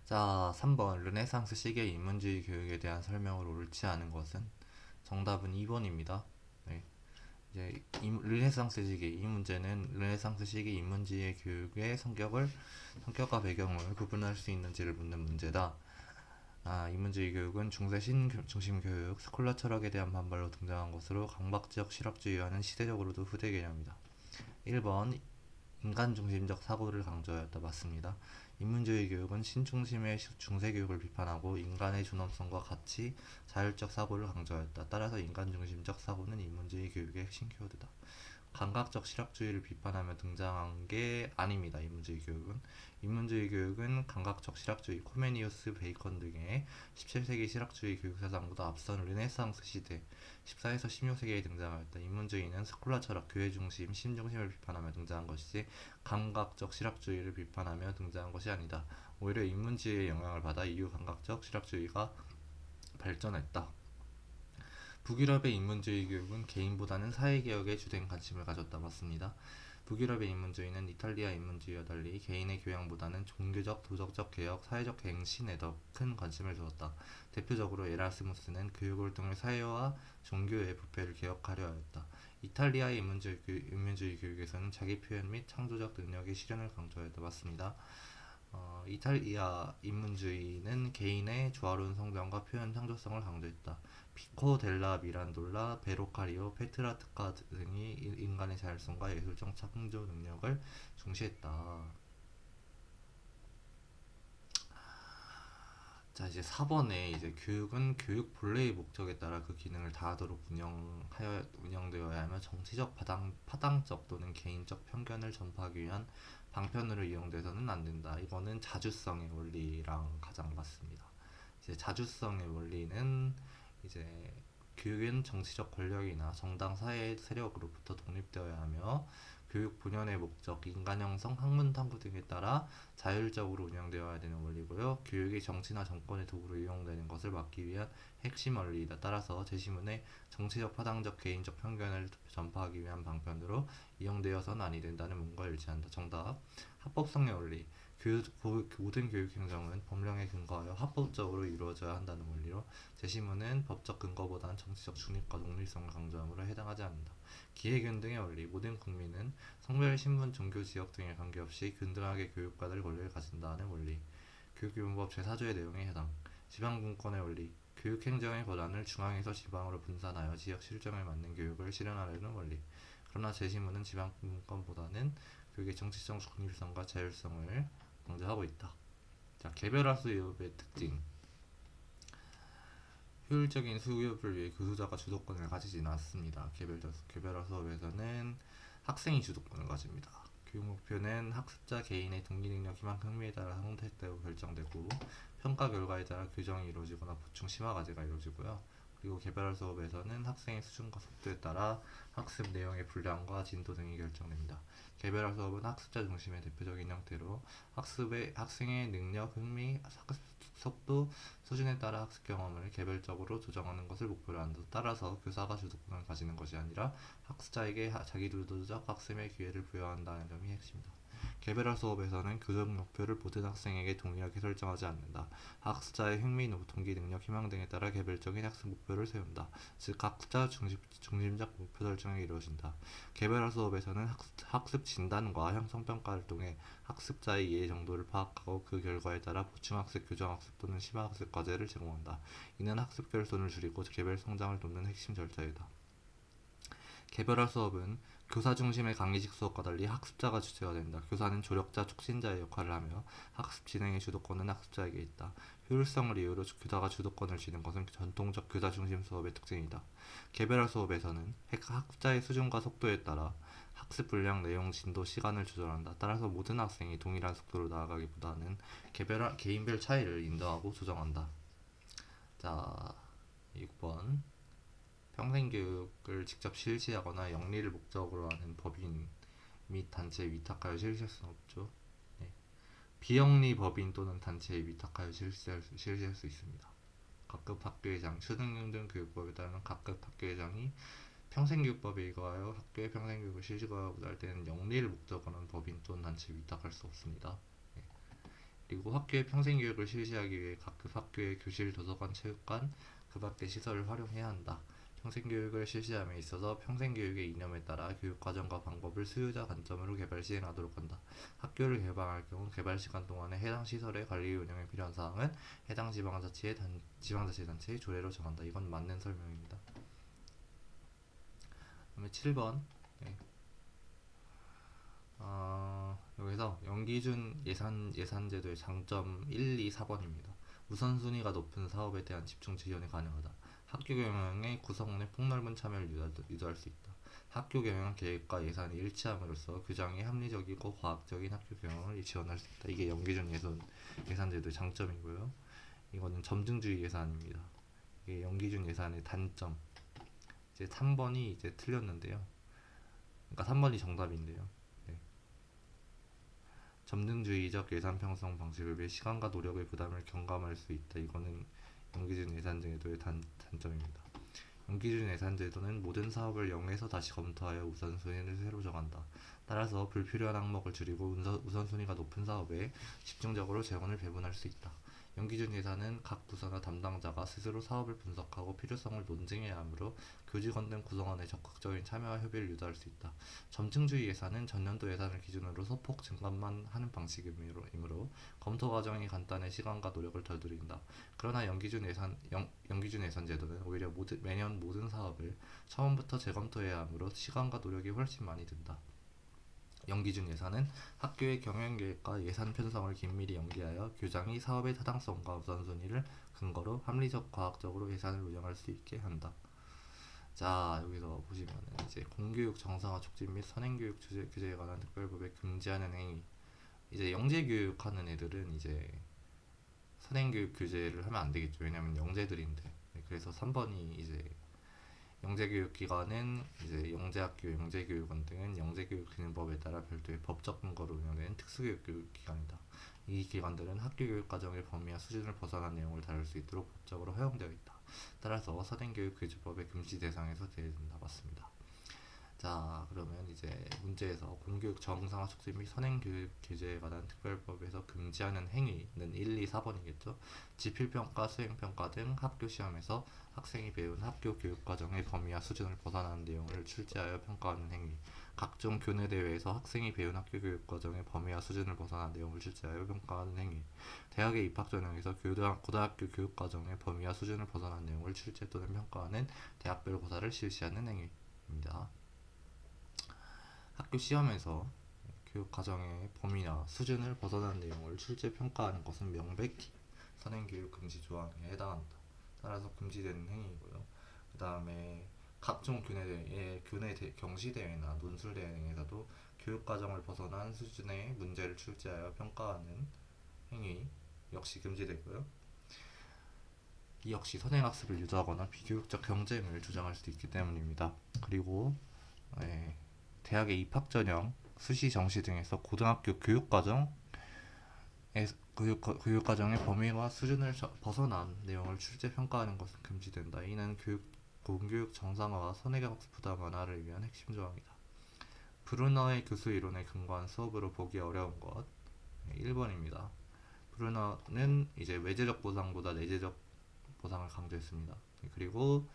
자, 3번 르네상스 시계 인문주의 교육에 대한 설명을 옳지 않은 것은 정답은 2번입니다. 네. 이제 르네상스 시기 이 문제는 르네상스 시기 인문주의 교육의 성격과 배경을 구분할 수 있는지를 묻는 문제다. 인문주의 교육은 중세 신중심 교육, 스콜라 철학에 대한 반발로 등장한 것으로 강박적 실학주의와는 시대적으로도 후대 개념이다. 1번 인간 중심적 사고를 강조하였다. 맞습니다. 인문주의 교육은 신중심의 중세교육을 비판하고 인간의 존엄성과 가치, 자율적 사고를 강조하였다. 따라서 인간 중심적 사고는 인문주의 교육의 핵심 키워드다. 감각적 실학주의를 비판하며 등장한 게 아닙니다. 인문주의 교육은 감각적 실학주의, 코메니우스, 베이컨 등의 17세기 실학주의 교육 사상보다 앞선 르네상스 시대 14에서 16세기에 등장하였다. 인문주의는 스콜라 철학, 교회 중심, 심 중심을 비판하며 등장한 것이지 감각적 실학주의를 비판하며 등장한 것이 아니다. 오히려 인문주의의 영향을 받아 이후 감각적 실학주의가 발전했다. 북유럽의 인문주의 교육은 개인보다는 사회개혁에 주된 관심을 가졌다. 맞습니다. 북유럽의 인문주의는 이탈리아 인문주의와 달리 개인의 교양보다는 종교적, 도덕적 개혁, 사회적 갱신에 더 큰 관심을 두었다. 대표적으로 에라스무스는 교육을 통해 사회와 종교의 부패를 개혁하려 하였다. 이탈리아의 인문주의 교육에서는 자기 표현 및 창조적 능력의 실현을 강조하였다. 맞습니다. 이탈리아 인문주의는 개인의 조화로운 성장과 표현 창조성을 강조했다. 피코 델라 미란돌라, 베로카리오, 페트라트카 등이 인간의 자율성과 예술적 창조 능력을 중시했다. 자, 이제 4번에 이제 교육은 교육 본래의 목적에 따라 그 기능을 다하도록 운영되어야 하며 정치적 파당적 또는 개인적 편견을 전파하기 위한 방편으로 이용돼서는 안 된다. 이거는 자주성의 원리랑 가장 맞습니다. 이제 자주성의 원리는 이제 교육은 정치적 권력이나 정당 사회 세력으로부터 독립되어야 하며 교육 본연의 목적, 인간 형성, 학문 탐구 등에 따라 자율적으로 운영되어야 되는 원리고요. 교육이 정치나 정권의 도구로 이용되는 것을 막기 위한 핵심 원리이다. 따라서 제시문에 정치적 파당적 개인적 편견을 전파하기 위한 방편으로 이용되어서는 아니 된다는 문과 일치한다. 정답. 합법성의 원리. 모든 교육 행정은 법령에 근거하여 합법적으로 이루어져야 한다는 원리로 제시문은 법적 근거보다는 정치적 중립과 독립성을 강조함으로 해당하지 않는다. 기회균등의 원리. 모든 국민은 성별, 신분, 종교, 지역 등에 관계없이 균등하게 교육받을 권리를 가진다는 원리. 교육기본법 제4조의 내용에 해당. 지방분권의 원리. 교육행정의 권한을 중앙에서 지방으로 분산하여 지역 실정에 맞는 교육을 실현하려는 원리. 그러나 제시문은 지방분권보다는 교육의 정치적 중립성과 자율성을 강조하고 있다. 자, 개별화 수업의 특징. 효율적인 수업을 위해 교수자가 주도권을 가지진 않습니다. 개별화 수업에서는 학생이 주도권을 가집니다. 교육 목표는 학습자 개인의 동기 능력, 희망, 흥미에 따라 선택되고 결정되고 평가 결과에 따라 교정이 이루어지거나 보충, 심화 과제가 이루어지고요. 그리고 개별화 수업에서는 학생의 수준과 속도에 따라 학습 내용의 분량과 진도 등이 결정됩니다. 개별화 수업은 학습자 중심의 대표적인 형태로 학생의 능력, 흥미, 학습 속도, 수준에 따라 학습 경험을 개별적으로 조정하는 것을 목표로 한다. 따라서 교사가 주도권을 가지는 것이 아니라 학습자에게 자기주도적 학습의 기회를 부여한다는 점이 핵심이다. 개별화 수업에서는 교정 목표를 모든 학생에게 동일하게 설정하지 않는다. 학습자의 흥미, 동기, 능력, 희망 등에 따라 개별적인 학습 목표를 세운다. 즉 각자 중심적 목표 설정이 이루어진다. 개별화 수업에서는 학습 진단과 형성평가를 통해 학습자의 이해 정도를 파악하고 그 결과에 따라 보충학습, 교정학습 또는 심화학습 과제를 제공한다. 이는 학습 결손을 줄이고 개별 성장을 돕는 핵심 절차이다. 개별화 수업은 교사 중심의 강의식 수업과 달리 학습자가 주체가 된다. 교사는 조력자, 촉진자의 역할을 하며 학습 진행의 주도권은 학습자에게 있다. 효율성을 이유로 교사가 주도권을 쥐는 것은 전통적 교사 중심 수업의 특징이다. 개별화 수업에서는 학습자의 수준과 속도에 따라 학습 분량, 내용, 진도, 시간을 조절한다. 따라서 모든 학생이 동일한 속도로 나아가기보다는 개인별 차이를 인정하고 조정한다. 자, 6번. 평생교육을 직접 실시하거나 영리를 목적으로 하는 법인 및 단체에 위탁하여 실시할 수는 없죠. 네. 비영리 법인 또는 단체에 위탁하여 실시할 수 있습니다. 각급 학교회장, 초등중등 교육법에 따르면 각급 학교회장이 평생교육법에 의거하여 학교의 평생교육을 실시하고자 할 때는 영리를 목적으로 하는 법인 또는 단체에 위탁할 수 없습니다. 네. 그리고 학교의 평생교육을 실시하기 위해 각급 학교의 교실, 도서관, 체육관, 그 밖의 시설을 활용해야 한다. 평생교육을 실시함에 있어서 평생교육의 이념에 따라 교육과정과 방법을 수요자 관점으로 개발 시행하도록 한다. 학교를 개방할 경우 개발 시간 동안에 해당 시설의 관리 운영에 필요한 사항은 해당 지방자치단체의 조례로 정한다. 이건 맞는 설명입니다. 그다음에 7번. 네. 여기서 연기준 예산제도의 장점 1, 2, 4번입니다. 우선순위가 높은 사업에 대한 집중 지원이 가능하다. 학교 경영의 구성원의 폭넓은 참여를 유도할 수 있다. 학교 경영 계획과 예산이 일치함으로써 규정이 합리적이고 과학적인 학교 경영을 지원할 수 있다. 이게 연기준 예산제도의 장점이고요. 이거는 점증주의 예산입니다. 이게 연기준 예산의 단점. 이제 3번이 이제 틀렸는데요. 그러니까 3번이 정답인데요. 네. 점등주의적 예산 편성 방식을 위해 시간과 노력의 부담을 경감할 수 있다. 이거는 연기준 예산제도의 단점입니다. 연기준 예산제도는 모든 사업을 0에서 다시 검토하여 우선순위를 새로 정한다. 따라서 불필요한 항목을 줄이고 우선순위가 높은 사업에 집중적으로 재원을 배분할 수 있다. 연기준 예산은 각 부서나 담당자가 스스로 사업을 분석하고 필요성을 논증해야 하므로 교직원 등 구성원의 적극적인 참여와 협의를 유도할 수 있다. 점증주의 예산은 전년도 예산을 기준으로 소폭 증감만 하는 방식이므로 검토 과정이 간단해 시간과 노력을 덜 들인다. 그러나 연기준 예산 제도는 오히려 매년 모든 사업을 처음부터 재검토해야 하므로 시간과 노력이 훨씬 많이 든다. 연기준 예산은 학교의 경영계획과 예산 편성을 긴밀히 연계하여 교장이 사업의 타당성과 우선순위를 근거로 합리적 과학적으로 예산을 운영할 수 있게 한다. 자, 여기서 보시면은 이제 공교육 정상화 촉진 및 선행교육 규제에 관한 특별법에 금지하는 행위. 이제 영재교육하는 애들은 이제 선행교육 규제를 하면 안 되겠죠. 왜냐면 영재들인데. 네, 그래서 3번이 이제 영재교육기관은 이제 영재학교, 영재교육원 등은 영재교육진흥법에 따라 별도의 법적 근거로 운영되는 특수교육기관이다. 이 기관들은 학교교육과정의 범위와 수준을 벗어난 내용을 다룰 수 있도록 법적으로 허용되어 있다. 따라서 선행교육규제법의 금지 대상에서 제외된다. 맞습니다. 자, 그러면 이제 문제에서 공교육 정상화 촉진 및 선행교육 규제에 관한 특별법에서 금지하는 행위는 1, 2, 4번이겠죠. 지필평가, 수행평가 등 학교 시험에서 학생이 배운 학교 교육과정의 범위와 수준을 벗어나는 내용을 출제하여 평가하는 행위. 각종 교내대회에서 학생이 배운 학교 교육과정의 범위와 수준을 벗어난 내용을 출제하여 평가하는 행위. 대학의 입학 전형에서 고등학교 교육과정의 범위와 수준을 벗어난 내용을 출제 또는 평가하는 대학별 고사를 실시하는 행위입니다. 학교 시험에서 교육과정의 범위나 수준을 벗어난 내용을 출제 평가하는 것은 명백히 선행교육 금지 조항에 해당한다. 따라서 금지되는 행위이고요. 그 다음에 각종 경시대회나 논술대회 등에서도 교육과정을 벗어난 수준의 문제를 출제하여 평가하는 행위 역시 금지되고요. 이 역시 선행학습을 유도하거나 비교육적 경쟁을 주장할 수도 있기 때문입니다. 그리고 대학의 입학 전형, 수시, 정시 등에서 고등학교 교육과정의 범위와 수준을 벗어난 내용을 출제 평가하는 것은 금지된다. 이는 공교육 정상화와 선행학습 부담 완화를 위한 핵심 조항이다. 브루너의 교수 이론에 근거한 수업으로 보기 어려운 것 1번입니다. 브루너는 이제 외제적 보상보다 내재적 보상을 강조했습니다. 그리고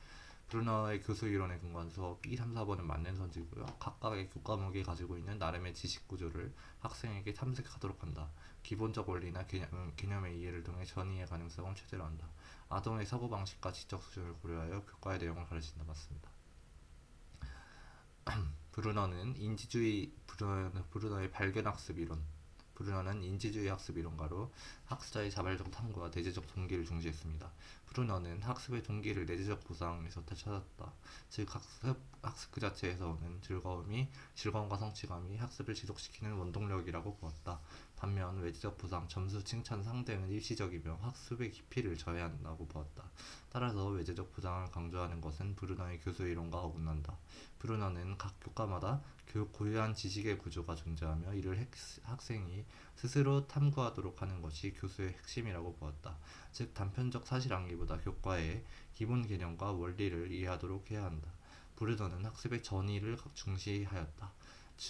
브루너의 교수 이론에 근거한 수업 2, 3, 4번은 맞는 선지고요. 각각의 교과목이 가지고 있는 나름의 지식 구조를 학생에게 탐색하도록 한다. 기본적 원리나 개념의 이해를 통해 전이의 가능성을 최대로 한다. 아동의 사고방식과 지적 수준을 고려하여 교과의 내용을 가르친다. 맞습니다. 브루너는 브루너의 발견학습 이론. 브루너는 인지주의 학습 이론가로 학습자의 자발적 탐구와 내재적 동기를 중시했습니다. 브루너는 학습의 동기를 내재적 보상에서 찾았다. 즉 학습 그 자체에서 오는 즐거움과 성취감이 학습을 지속시키는 원동력이라고 보았다. 반면 외재적 보상, 점수, 칭찬, 상대는 일시적이며 학습의 깊이를 저해한다고 보았다. 따라서 외재적 보상을 강조하는 것은 브루너의 교수 이론과 어긋난다. 브루너는 각 교과마다 고유한 지식의 구조가 존재하며 이를 학생이 스스로 탐구하도록 하는 것이 교수의 핵심이라고 보았다. 즉 단편적 사실 암기보다 교과의 기본 개념과 원리를 이해하도록 해야 한다. 브루너는 학습의 전이를 중시하였다.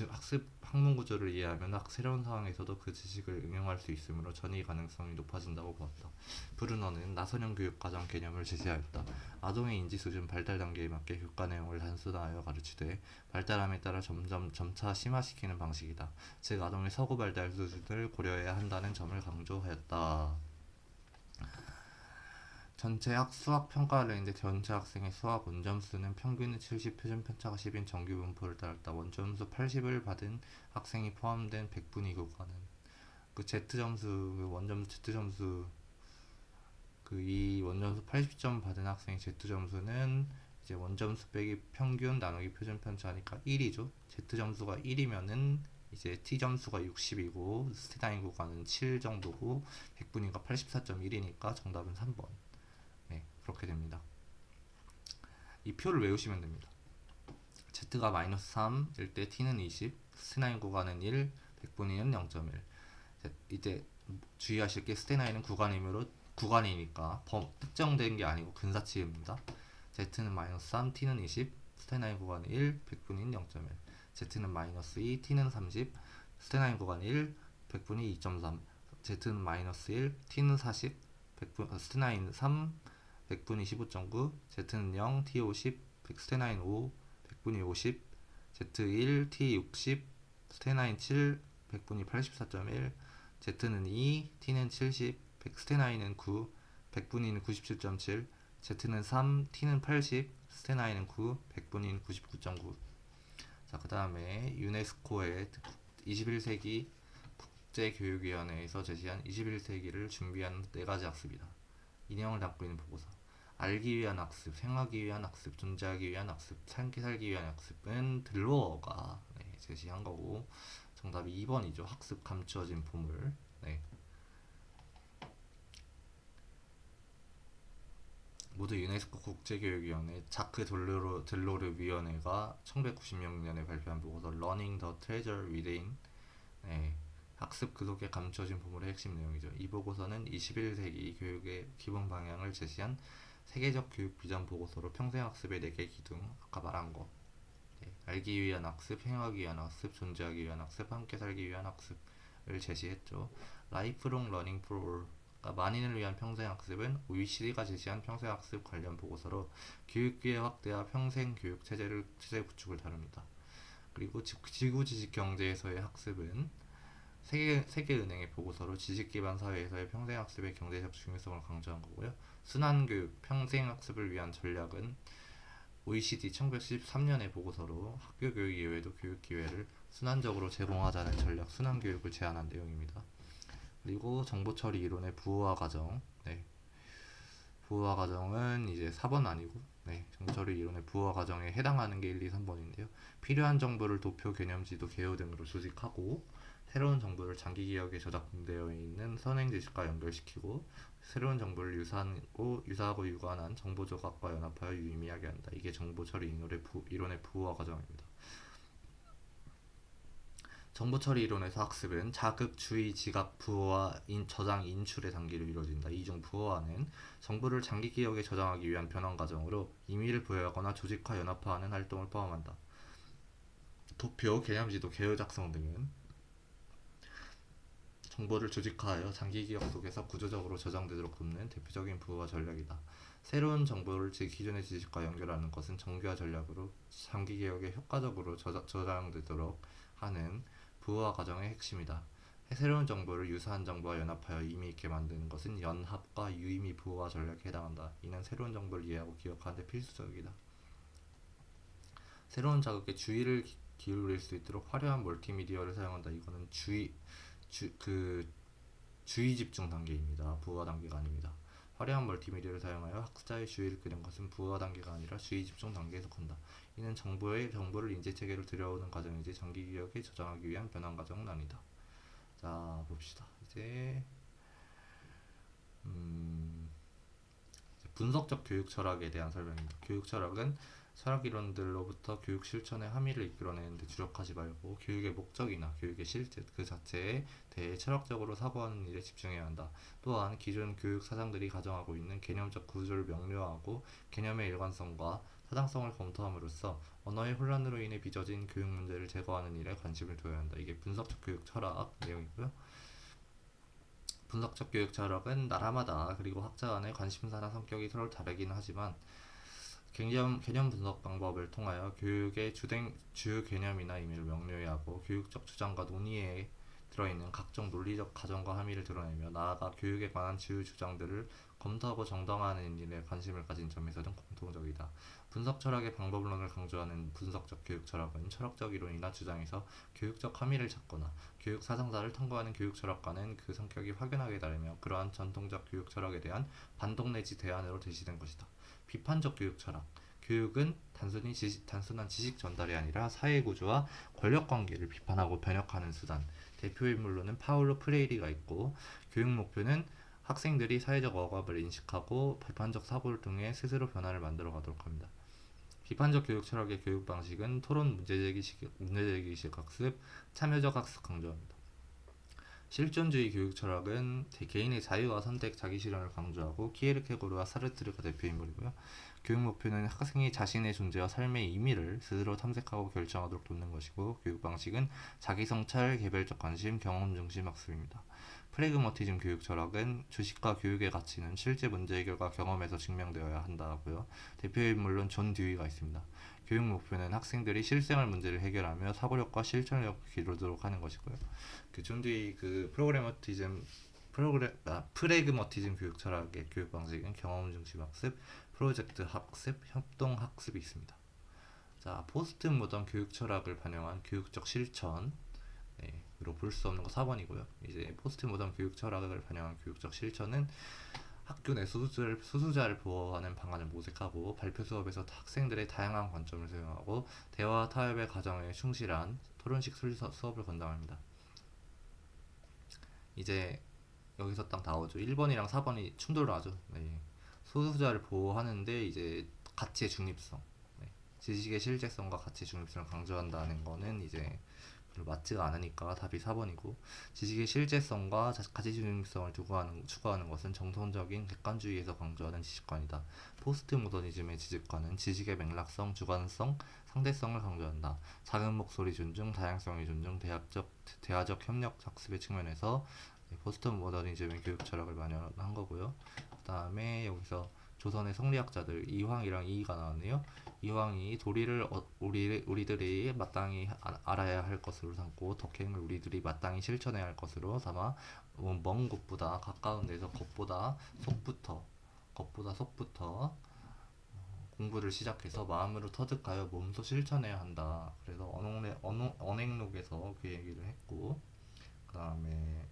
학습 학문 구조를 이해하면 새로운 상황에서도 그 지식을 응용할 수 있으므로 전이 가능성이 높아진다고 보았다. 브루너는 나선형 교육 과정 개념을 제시하였다. 아동의 인지 수준 발달 단계에 맞게 교과 내용을 단순화하여 가르치되 발달함에 따라 점차 심화시키는 방식이다. 즉 아동의 서구 발달 수준을 고려해야 한다는 점을 강조하였다. 전체 수학 평가를 했는데 전체 학생의 수학 원점수는 평균은 70, 표준 편차가 10인 정규 분포를 따랐다. 원점수 80을 받은 학생이 포함된 100분위 교과는 그 Z점수, 원점수 Z점수 이 원점수 80점 받은 학생의 Z점수는 이제 원점수 빼기 평균 나누기 표준 편차니까 1이죠. Z점수가 1이면은 이제 T점수가 60이고 스테다인 구간은 7 정도고 100분위가 84.1이니까 정답은 3번. 네, 그렇게 됩니다. 이 표를 외우시면 됩니다. Z가 마이너스 3일 때 T는 20, 스테나인 구간은 1, 100분위는 0.1. 이제 주의하실 게 스테나인은 구간이니까 특정된 게 아니고 근사치입니다. Z는 마이너스 3, T는 20, 스테나인 구간은 1, 100분위는 0.1. Z는 마이너스 2, T는 30, 스테나인 구간 1, 100분위 2.3. Z는 마이너스 1, T는 40, 스테나인 3, 100분위 15.9, Z는 0, T 50, 스테나인 5, 100분위 50, Z1, T 60, 스테나인 7, 100분위 84.1, Z는 2, T는 70, 스테나인은 9, 100분위는 97.7, Z는 3, T는 80, 스테나인은 9, 100분위는 99.9. 자, 그 다음에 유네스코의 21세기 국제교육위원회에서 제시한 21세기를 준비하는 4가지 학습이다. 이 내용을 담고 있는 보고서. 알기 위한 학습, 생하기 위한 학습, 존재하기 위한 학습, 살기 위한 학습은 들로어가 제시한 거고 정답이 2번이죠. 학습 감추어진 보물. 네. 모두 유네스코 국제교육위원회 자크 들로르 위원회가 1996년에 발표한 보고서 Learning the Treasure Within. 네. 학습 그 속에 감춰진 보물의 핵심 내용이죠. 이 보고서는 21세기 교육의 기본 방향을 제시한 세계적 교육 비전 보고서로 평생학습의 4개 기둥, 아까 말한 거, 알기 위한 학습, 행하기 위한 학습, 존재하기 위한 학습, 함께 살기 위한 학습을 제시했죠. Lifelong Learning for All, 그러니까 만인을 위한 평생학습은 OECD가 제시한 평생학습 관련 보고서로 교육기회 확대와 평생교육 체제 구축을 다룹니다. 그리고 지구지식경제에서의 학습은 세계은행의 보고서로 지식기반 사회에서의 평생학습의 경제적 중요성을 강조한 거고요. 순환교육, 평생학습을 위한 전략은 OECD 1973년의 보고서로 학교 교육 이외에도 교육 기회를 순환적으로 제공하자는 전략 순환교육을 제안한 내용입니다. 그리고 정보처리 이론의 부호화 과정. 네. 부호화 과정은 이제 4번 아니고 정보처리 이론의 부호화 과정에 해당하는 게 1, 2, 3번인데요. 필요한 정보를 도표, 개념지도, 개요 등으로 조직하고 새로운 정보를 장기 기억에 저장되어 있는 선행 지식과 연결시키고 새로운 정보를 유사하고 유관한 정보 조각과 연합하여 유의미하게 한다. 이게 정보처리 이론의 부호화 과정입니다. 정보처리 이론에서 학습은 자극, 주의, 지각, 부호화, 저장, 인출의 단계로 이루어진다. 이 중 부호화는 정보를 장기 기억에 저장하기 위한 변환 과정으로 의미를 부여하거나 조직화, 연합화하는 활동을 포함한다. 도표, 개념지도, 개요 작성 등은 정보를 조직화하여 장기 기억 속에서 구조적으로 저장되도록 돕는 대표적인 부호화 전략이다. 새로운 정보를 기존의 지식과 연결하는 것은 정교화 전략으로 장기 기억에 효과적으로 저장되도록 하는 부호화 과정의 핵심이다. 새로운 정보를 유사한 정보와 연합하여 의미 있게 만드는 것은 연합과 유의미 부호화 전략에 해당한다. 이는 새로운 정보를 이해하고 기억하는 데 필수적이다. 새로운 자극에 주의를 기울일 수 있도록 화려한 멀티미디어를 사용한다. 이거는 주의 집중 단계입니다. 부호화 단계가 아닙니다. 화려한 멀티미디어를 사용하여 학습자의 주의를 끄는 것은 부호화 단계가 아니라 주의 집중 단계에 속한다. 이는 정보를 인지체계로 들여오는 과정이지 장기 기억에 저장하기 위한 변환 과정은 아니다. 자, 봅시다. 이제 분석적 교육 철학에 대한 설명입니다. 교육 철학은 철학 이론들로부터 교육 실천의 함의를 이끌어내는 데 주력하지 말고 교육의 목적이나 교육의 실제 그 자체에 대해 철학적으로 사고하는 일에 집중해야 한다. 또한 기존 교육 사상들이 가정하고 있는 개념적 구조를 명료하고 개념의 일관성과 타당성을 검토함으로써 언어의 혼란으로 인해 빚어진 교육 문제를 제거하는 일에 관심을 둬야 한다. 이게 분석적 교육 철학 내용이고요. 분석적 교육 철학은 나라마다 그리고 학자 간의 관심사나 성격이 서로 다르긴 하지만 개념 분석 방법을 통하여 교육의 주요 개념이나 의미를 명료히 하고 교육적 주장과 논의에 들어있는 각종 논리적 가정과 함의를 드러내며 나아가 교육에 관한 주요 주장들을 검토하고 정당화하는 일에 관심을 가진 점에서는 공통적이다. 분석 철학의 방법론을 강조하는 분석적 교육 철학은 철학적 이론이나 주장에서 교육적 함의를 찾거나 교육 사상사를 탐구하는 교육 철학과는 그 성격이 확연하게 다르며 그러한 전통적 교육 철학에 대한 반동 내지 대안으로 제시된 것이다. 비판적 교육 철학. 교육은 단순한 지식 전달이 아니라 사회 구조와 권력 관계를 비판하고 변혁하는 수단. 대표 인물로는 파울로 프레이리가 있고, 교육 목표는 학생들이 사회적 억압을 인식하고 비판적 사고를 통해 스스로 변화를 만들어 가도록 합니다. 비판적 교육 철학의 교육 방식은 토론, 문제제기식 학습, 참여적 학습 강조합니다. 실존주의 교육 철학은 개인의 자유와 선택, 자기 실현을 강조하고 키에르케고르와 사르트르가 대표 인물이고요. 교육 목표는 학생이 자신의 존재와 삶의 의미를 스스로 탐색하고 결정하도록 돕는 것이고 교육 방식은 자기 성찰, 개별적 관심, 경험 중심 학습입니다. 프래그머티즘 교육 철학은 주식과 교육의 가치는 실제 문제 해결과 경험에서 증명되어야 한다고요. 대표 인물론 존 듀이가 있습니다. 교육 목표는 학생들이 실생활 문제를 해결하며 사고력과 실천력을 기르도록 하는 것이고요. 존 듀이 프래그머티즘 교육 철학의 교육 방식은 경험 중심 학습, 프로젝트 학습, 협동 학습이 있습니다. 자, 포스트 모던 교육 철학을 반영한 교육적 실천. 로 볼 수 없는 거 4번이고요. 이제 포스트 모던 교육 철학을 반영한 교육적 실천은 학교 내 수수자를 보호하는 방안을 모색하고 발표 수업에서 학생들의 다양한 관점을 수용하고 대화 타협의 과정에 충실한 토론식 수업을 권장합니다. 이제 여기서 딱 나오죠. 1번이랑 4번이 충돌을 하죠. 소수자를 보호하는데 이제 가치의 중립성, 지식의 실제성과 가치의 중립성을 강조한다는 거는 이제 별로 맞지가 않으니까 답이 4번이고 지식의 실제성과 가치 중립성을 추구하는 것은 정통적인 객관주의에서 강조하는 지식관이다. 포스트 모더니즘의 지식관은 지식의 맥락성, 주관성, 상대성을 강조한다. 작은 목소리 존중, 다양성의 존중, 대화적 협력 학습의 측면에서 포스트 모더니즘의 교육 철학을 마련한 거고요. 그 다음에 여기서 조선의 성리학자들 이황이랑 이이가 나왔네요. 이황이 도리를 우리들이 마땅히 알아야 할 것으로 삼고 덕행을 우리들이 마땅히 실천해야 할 것으로 삼아 먼 곳보다 가까운 데서 겉보다 속부터 공부를 시작해서 마음으로 터득하여 몸소 실천해야 한다. 그래서 언행록에서 그 얘기를 했고 그 다음에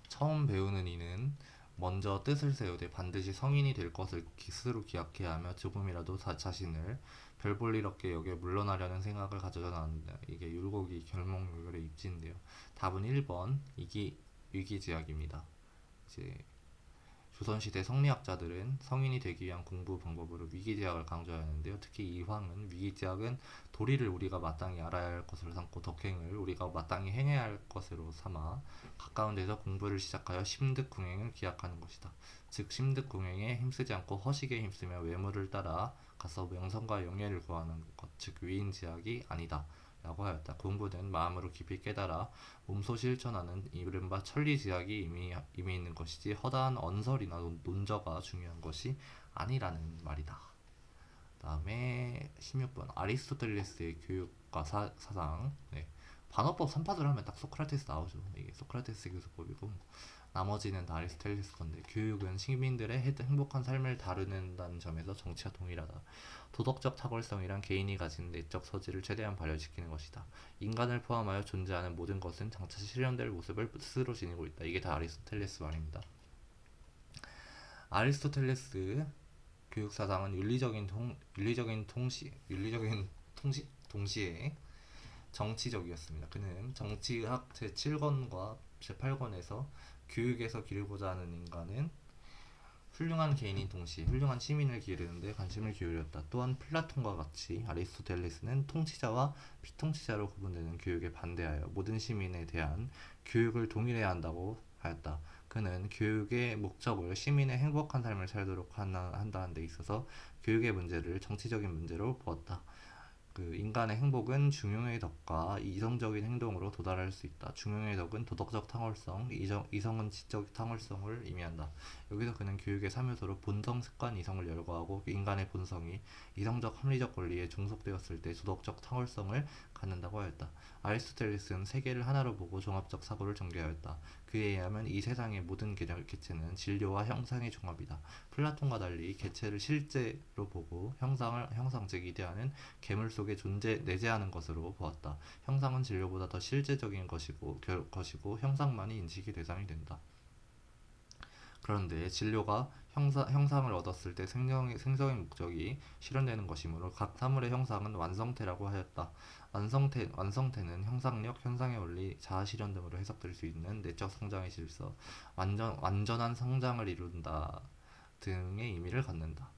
처음 배우는 이는 먼저 뜻을 세우되 반드시 성인이 될 것을 스스로 기약해야 하며 조금이라도 자신을 별 볼 일 없게 여겨 물러나려는 생각을 가져야 한다. 이게 율곡이 결몽률의 입지인데요. 답은 1번 위기제약입니다. 이제 조선시대 성리학자들은 성인이 되기 위한 공부 방법으로 위기제약을 강조하였는데요. 특히 이황은 위기제약은 도리를 우리가 마땅히 알아야 할 것으로 삼고 덕행을 우리가 마땅히 행해야 할 것으로 삼아 가까운 데서 공부를 시작하여 심득궁행을 기약하는 것이다. 즉 심득궁행에 힘쓰지 않고 허식에 힘쓰며 외모를 따라 가서 명성과 영예를 구하는 것, 즉 위인제약이 아니다. 라고 하였다. 공부는 마음으로 깊이 깨달아 몸소 실천하는 이른바 천리지약이 이미 있는 것이지 허다한 언설이나 논저가 중요한 것이 아니라는 말이다. 그 다음에 16번 아리스토텔레스의 교육과 사상. 반어법 3파들 하면 딱 소크라테스 나오죠. 이게 소크라테스 교수법이고 나머지는 다 아리스토텔레스 건데 교육은 시민들의 행복한 삶을 다루는다는 점에서 정치와 동일하다. 도덕적 탁월성이란 개인이 가진 내적 소질을 최대한 발현시키는 것이다. 인간을 포함하여 존재하는 모든 것은 장차 실현될 모습을 스스로 지니고 있다. 이게 다 아리스토텔레스 말입니다. 아리스토텔레스 교육 사상은 동시에 정치적이었습니다. 그는 정치학 제7권과 제8권에서 교육에서 기르고자 하는 인간은 훌륭한 개인인 동시에 훌륭한 시민을 기르는데 관심을 기울였다. 또한 플라톤과 같이 아리스토텔레스는 통치자와 비통치자로 구분되는 교육에 반대하여 모든 시민에 대한 교육을 동일해야 한다고 하였다. 그는 교육의 목적을 시민의 행복한 삶을 살도록 한다는 데 있어서 교육의 문제를 정치적인 문제로 보았다. 그 인간의 행복은 중용의 덕과 이성적인 행동으로 도달할 수 있다. 중용의 덕은 도덕적 탕월성, 이성은 지적 탕월성을 의미한다. 여기서 그는 교육의 3요소로 본성, 습관, 이성을 열거하고 인간의 본성이 이성적 합리적 권리에 종속되었을 때 도덕적 탕월성을 갖는다고 하였다. 아리스토텔레스는 세계를 하나로 보고 종합적 사고를 전개하였다. 그에 의하면 이 세상의 모든 개체는 진료와 형상의 종합이다. 플라톤과 달리 개체를 실제로 보고 형상 즉 이데아는 괴물 속에 내재하는 것으로 보았다. 형상은 진료보다 더 실제적인 것이고 형상만이 인식의 대상이 된다. 그런데 진료가 형상을 얻었을 때 생성의 목적이 실현되는 것이므로 각 사물의 형상은 완성태라고 하였다. 완성태는 형상력, 현상의 원리, 자아실현 등으로 해석될 수 있는 내적 성장의 질서, 완전한 성장을 이룬다 등의 의미를 갖는다.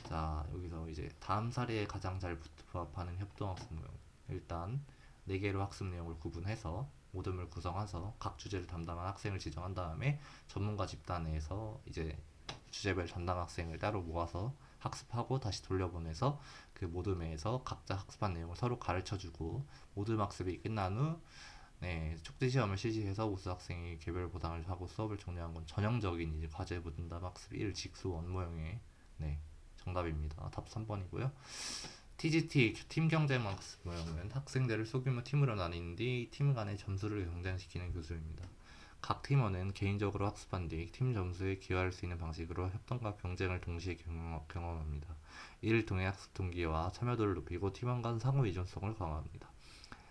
자, 여기서 이제 다음 사례에 가장 잘 부합하는 협동학습 모형. 일단 4개로 학습 내용을 구분해서 모둠을 구성해서 각 주제를 담당한 학생을 지정한 다음에 전문가 집단에서 이제 주제별 담당 학생을 따로 모아서 학습하고 다시 돌려보내서 그 모둠에서 각자 학습한 내용을 서로 가르쳐주고 모둠 학습이 끝난 후 축제 시험을 실시해서 우수 학생이 개별 보상을 하고 수업을 종료한 건 전형적인 이제 과제 분담 학습 1 직수 원모형의 정답입니다. 답 3번이고요. TGT 팀 경쟁 학습 모형은 학생들을 소규모 팀으로 나뉜 뒤 팀 간의 점수를 경쟁시키는 교수입니다. 각 팀원은 개인적으로 학습한 뒤 팀 점수에 기여할 수 있는 방식으로 협동과 경쟁을 동시에 경험합니다. 이를 통해 학습 동기와 참여도를 높이고 팀원 간 상호 의존성을 강화합니다.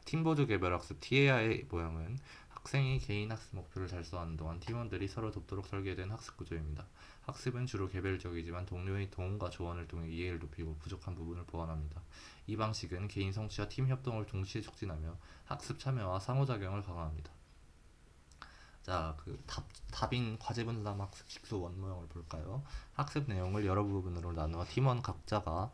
팀보조 개별 학습 TAI 모형은 학생이 개인 학습 목표를 달성하는 동안 팀원들이 서로 돕도록 설계된 학습 구조입니다. 학습은 주로 개별적이지만 동료의 도움과 조언을 통해 이해를 높이고 부족한 부분을 보완합니다. 이 방식은 개인 성취와 팀 협동을 동시에 촉진하며 학습 참여와 상호작용을 강화합니다. 자, 답인 과제 분담 학습 직수 원모형을 볼까요? 학습 내용을 여러 부분으로 나누어 팀원 각자가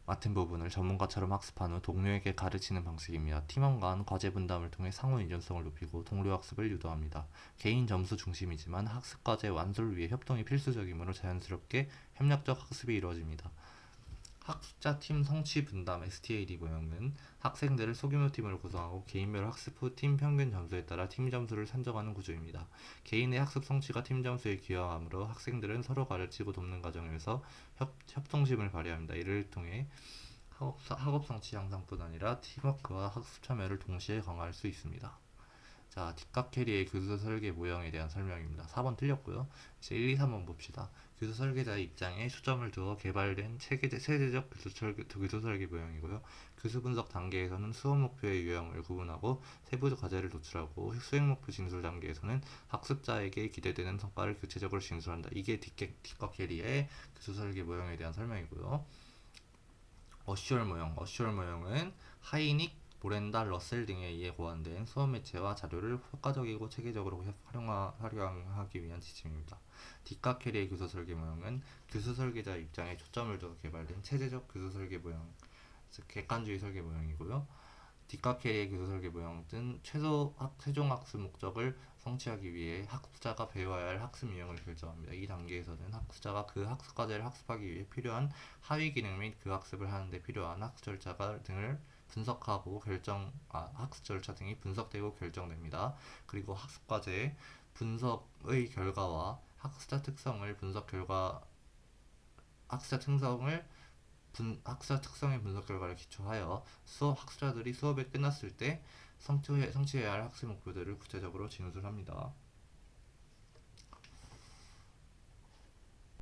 맡은 부분을 전문가처럼 학습한 후 동료에게 가르치는 방식입니다. 팀원 간 과제 분담을 통해 상호 의존성을 높이고 동료 학습을 유도합니다. 개인 점수 중심이지만 학습 과제 완수를 위해 협동이 필수적이므로 자연스럽게 협력적 학습이 이루어집니다. 학습자 팀 성취 분담 STAD 모형은 학생들을 소규모 팀으로 구성하고 개인별 학습 후 팀 평균 점수에 따라 팀 점수를 산정하는 구조입니다. 개인의 학습 성취가 팀 점수에 기여하므로 학생들은 서로 가르치고 돕는 과정에서 협동심을 발휘합니다. 이를 통해 학업 성취 향상뿐 아니라 팀워크와 학습 참여를 동시에 강화할 수 있습니다. 자, 뒷각 캐리의 교수 설계 모형에 대한 설명입니다. 4번 틀렸고요. 이제 1, 2, 3번 봅시다. 교수 설계자의 입장에 초점을 두어 개발된 세대적 교수 설계 모형이고요. 교수 분석 단계에서는 수업 목표의 유형을 구분하고 세부 과제를 도출하고 수행 목표 진술 단계에서는 학습자에게 기대되는 성과를 구체적으로 진술한다. 이게 뒷각 캐리의 교수 설계 모형에 대한 설명이고요. 어슈얼 모형은 하이닉, 모렌다, 러셀 등에 의해 고안된 수업 매체와 자료를 효과적이고 체계적으로 활용하기 위한 지침입니다. 뒷각 캐리의 교수 설계 모형은 교수 설계자 입장에 초점을 두어 개발된 체제적 교수 설계 모형, 즉 객관주의 설계 모형이고요. 뒷각 캐리의 교수 설계 모형은 최종 학습 목적을 성취하기 위해 학습자가 배워야 할 학습 유형을 결정합니다. 이 단계에서는 학습자가 그 학습 과제를 학습하기 위해 필요한 하위 기능 및 그 학습을 하는데 필요한 학습 절차 등을 분석하고 학습 절차 등이 분석되고 결정됩니다. 그리고 학습 과제 분석의 결과와 학습자 특성의 분석 결과를 기초하여 학습자들이 수업이 끝났을 때 성취해야 할 학습 목표들을 구체적으로 진술합니다.